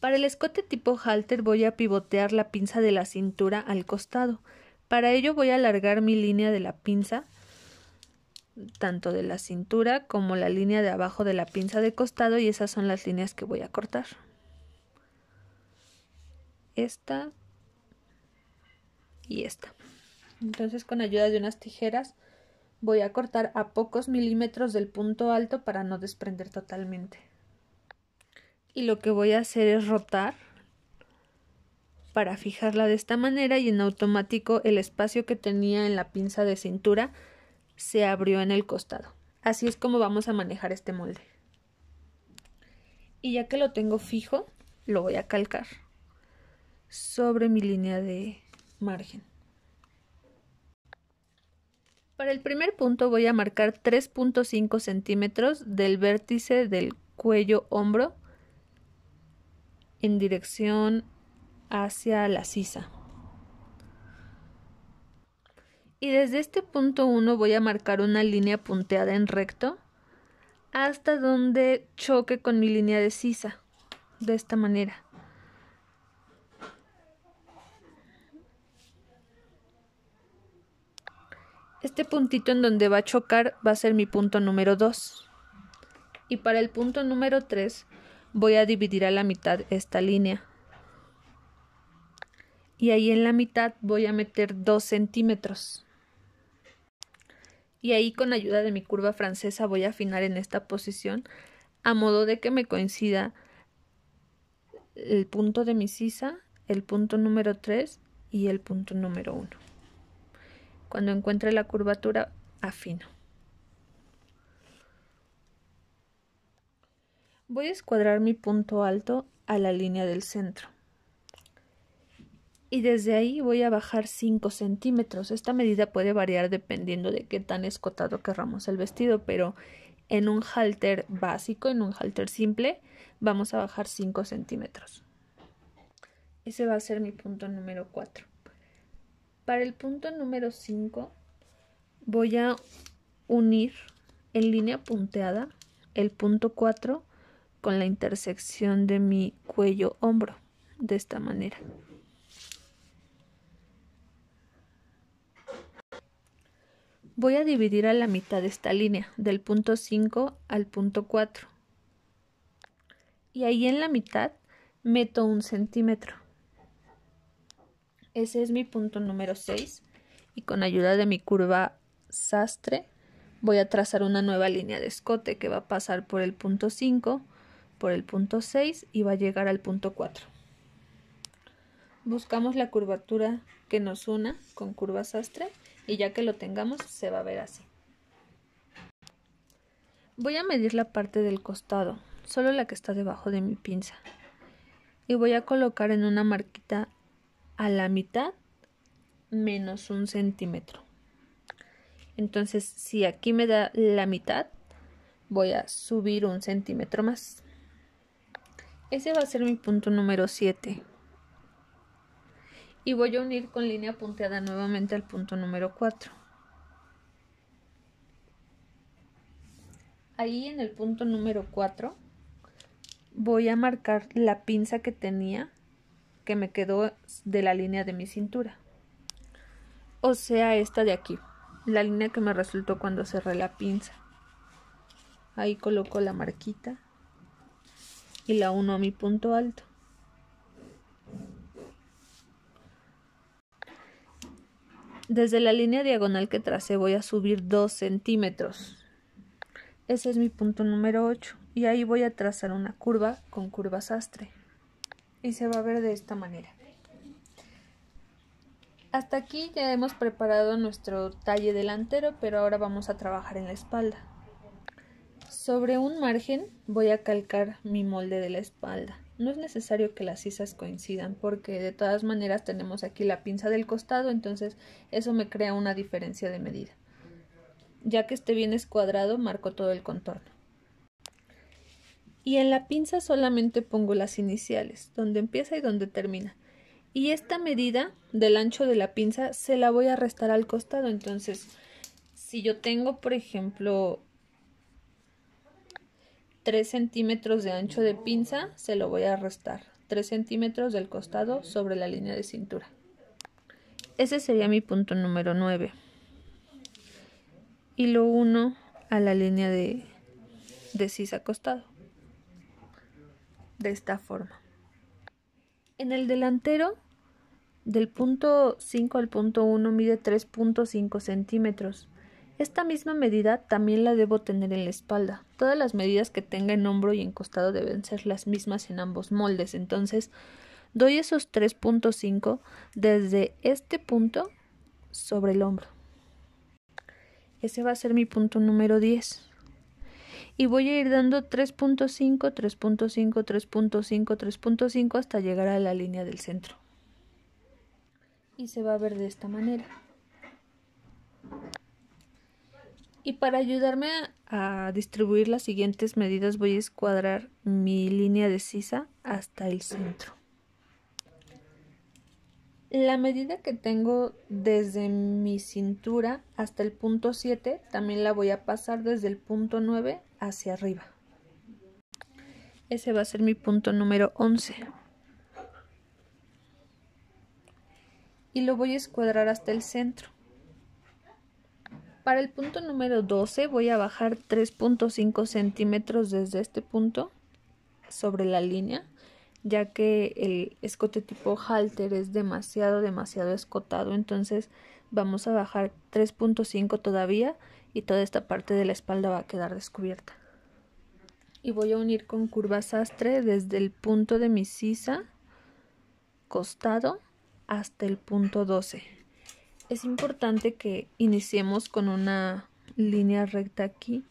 Para el escote tipo halter voy a pivotear la pinza de la cintura al costado. Para ello voy a alargar mi línea de la pinza, tanto de la cintura como la línea de abajo de la pinza de costado, y esas son las líneas que voy a cortar. Esta y esta. Entonces, con ayuda de unas tijeras voy a cortar a pocos milímetros del punto alto para no desprender totalmente. Y lo que voy a hacer es rotar para fijarla de esta manera, y en automático el espacio que tenía en la pinza de cintura se abrió en el costado. Así es como vamos a manejar este molde. Y ya que lo tengo fijo, lo voy a calcar sobre mi línea de margen. Para el primer punto voy a marcar 3.5 centímetros del vértice del cuello hombro en dirección hacia la sisa. Y desde este punto 1 voy a marcar una línea punteada en recto hasta donde choque con mi línea de sisa, de esta manera. Este puntito en donde va a chocar va a ser mi punto número 2. Y para el punto número 3 voy a dividir a la mitad esta línea. Y ahí en la mitad voy a meter 2 centímetros. Y ahí con ayuda de mi curva francesa voy a afinar en esta posición a modo de que me coincida el punto de mi sisa, el punto número 3 y el punto número 1. Cuando encuentre la curvatura, afino. Voy a escuadrar mi punto alto a la línea del centro. Y desde ahí voy a bajar 5 centímetros. Esta medida puede variar dependiendo de qué tan escotado querramos el vestido, pero en un halter básico, en un halter simple, vamos a bajar 5 centímetros. Ese va a ser mi punto número 4. Para el punto número 5 voy a unir en línea punteada el punto 4 con la intersección de mi cuello hombro, de esta manera. Voy a dividir a la mitad esta línea, del punto 5 al punto 4. Y ahí en la mitad meto 1 centímetro. Ese es mi punto número 6. Y con ayuda de mi curva sastre voy a trazar una nueva línea de escote que va a pasar por el punto 5, por el punto 6 y va a llegar al punto 4. Buscamos la curvatura que nos una con curva sastre y ya que lo tengamos se va a ver así. Voy a medir la parte del costado, solo la que está debajo de mi pinza, y voy a colocar en una marquita a la mitad menos 1 centímetro. Entonces, si aquí me da la mitad, voy a subir 1 centímetro más. Ese va a ser mi punto número 7. Y voy a unir con línea punteada nuevamente al punto número 4. Ahí en el punto número 4 voy a marcar la pinza que tenía, que me quedó de la línea de mi cintura. O sea, esta de aquí, la línea que me resultó cuando cerré la pinza. Ahí coloco la marquita y la uno a mi punto alto. Desde la línea diagonal que tracé voy a subir 2 centímetros. Ese es mi punto número 8 y ahí voy a trazar una curva con curva sastre y se va a ver de esta manera. Hasta aquí ya hemos preparado nuestro talle delantero, pero ahora vamos a trabajar en la espalda. Sobre un margen voy a calcar mi molde de la espalda. No es necesario que las sisas coincidan porque de todas maneras tenemos aquí la pinza del costado, entonces eso me crea una diferencia de medida. Ya que esté bien escuadrado, marco todo el contorno. Y en la pinza solamente pongo las iniciales, donde empieza y donde termina. Y esta medida del ancho de la pinza se la voy a restar al costado. Entonces, si yo tengo, por ejemplo, 3 centímetros de ancho de pinza, se lo voy a restar 3 centímetros del costado sobre la línea de cintura. Ese sería mi punto número 9. Y lo uno a la línea de sisa costado. De esta forma. En el delantero, del punto 5 al punto 1 mide 3.5 centímetros. Esta misma medida también la debo tener en la espalda. Todas las medidas que tenga en hombro y en costado deben ser las mismas en ambos moldes. Entonces, doy esos 3.5 desde este punto sobre el hombro. Ese va a ser mi punto número 10. Y voy a ir dando 3.5, 3.5, 3.5, 3.5 hasta llegar a la línea del centro. Y se va a ver de esta manera. Y para ayudarme a distribuir las siguientes medidas voy a escuadrar mi línea de sisa hasta el centro. La medida que tengo desde mi cintura hasta el punto 7 también la voy a pasar desde el punto 9 hacia arriba. Ese va a ser mi punto número 11. Y lo voy a escuadrar hasta el centro. Para el punto número 12 voy a bajar 3.5 centímetros desde este punto sobre la línea, ya que el escote tipo halter es demasiado escotado, entonces vamos a bajar 3.5 todavía y toda esta parte de la espalda va a quedar descubierta. Y voy a unir con curva sastre desde el punto de mi sisa costado hasta el punto 12. Es importante que iniciemos con una línea recta aquí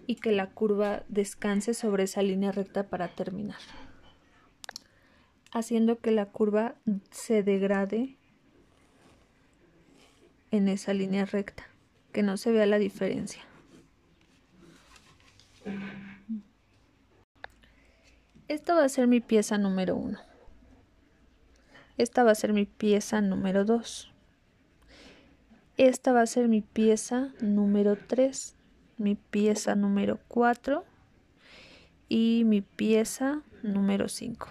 y que la curva descanse sobre esa línea recta para terminar, haciendo que la curva se degrade en esa línea recta, que no se vea la diferencia. Esta va a ser mi pieza número 1. Esta va a ser mi pieza número 2. Esta va a ser mi pieza número 3, mi pieza número 4 y mi pieza número 5.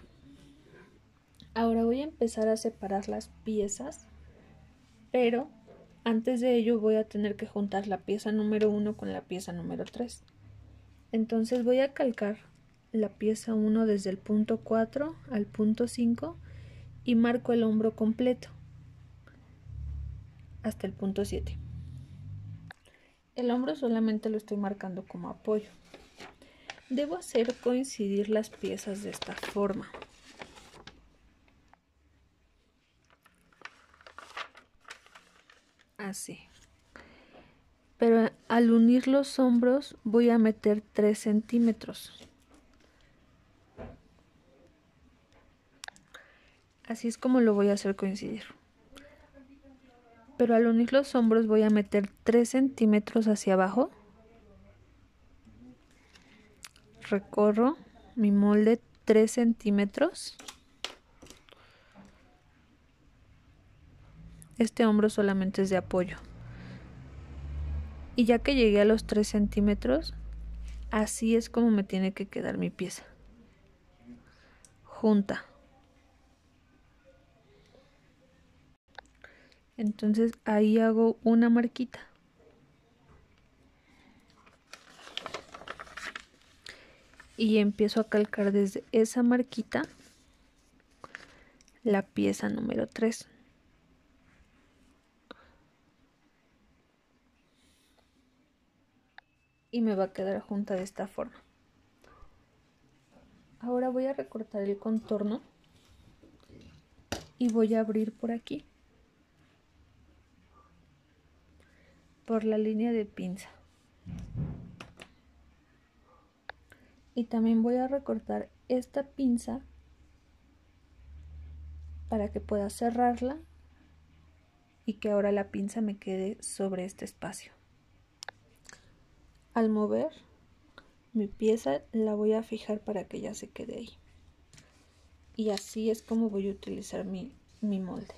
Ahora voy a empezar a separar las piezas, pero antes de ello voy a tener que juntar la pieza número 1 con la pieza número 3. Entonces voy a calcar la pieza 1 desde el punto 4 al punto 5 y marco el hombro completo hasta el punto 7. El hombro solamente lo estoy marcando como apoyo. Debo hacer coincidir las piezas de esta forma. Así. Pero al unir los hombros voy a meter 3 centímetros. Así es como lo voy a hacer coincidir. Pero al unir los hombros voy a meter 3 centímetros hacia abajo. Recorro mi molde 3 centímetros. Este hombro solamente es de apoyo. Y ya que llegué a los 3 centímetros, así es como me tiene que quedar mi pieza. Junta. Entonces ahí hago una marquita. Y empiezo a calcar desde esa marquita la pieza número 3. Y me va a quedar junta de esta forma. Ahora voy a recortar el contorno y voy a abrir por aquí, por la línea de pinza. Y también voy a recortar esta pinza para que pueda cerrarla y que ahora la pinza me quede sobre este espacio. Al mover mi pieza la voy a fijar para que ya se quede ahí. Y así es como voy a utilizar mi molde.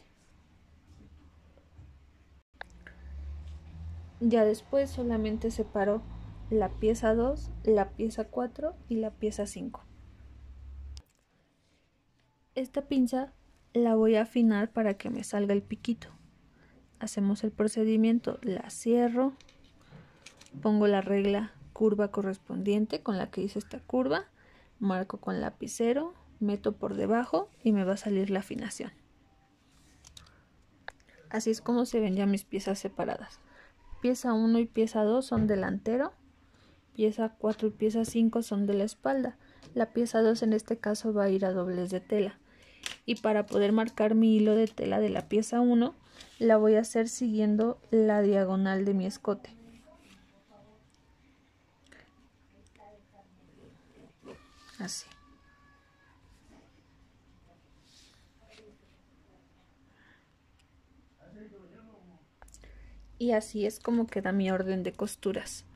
Ya después solamente separo la pieza 2, la pieza 4 y la pieza 5. Esta pinza la voy a afinar para que me salga el piquito. Hacemos el procedimiento, la cierro, pongo la regla curva correspondiente con la que hice esta curva, marco con lapicero, meto por debajo y me va a salir la afinación. Así es como se ven ya mis piezas separadas. Pieza 1 y pieza 2 son delantero, pieza 4 y pieza 5 son de la espalda. La pieza 2 en este caso va a ir a doblez de tela. Y para poder marcar mi hilo de tela de la pieza 1, la voy a hacer siguiendo la diagonal de mi escote. Así. Y así es como queda mi orden de costuras.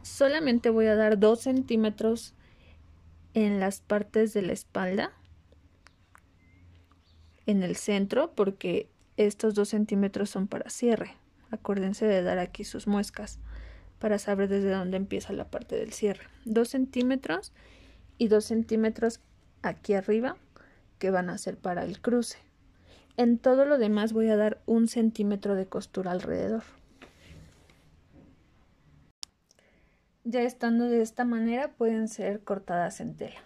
Solamente voy a dar 2 centímetros en las partes de la espalda, en el centro, porque estos 2 centímetros son para cierre. Acuérdense de dar aquí sus muescas para saber desde dónde empieza la parte del cierre. 2 centímetros y 2 centímetros aquí arriba, que van a ser para el cruce. En todo lo demás voy a dar 1 centímetro de costura alrededor. Ya estando de esta manera pueden ser cortadas en tela.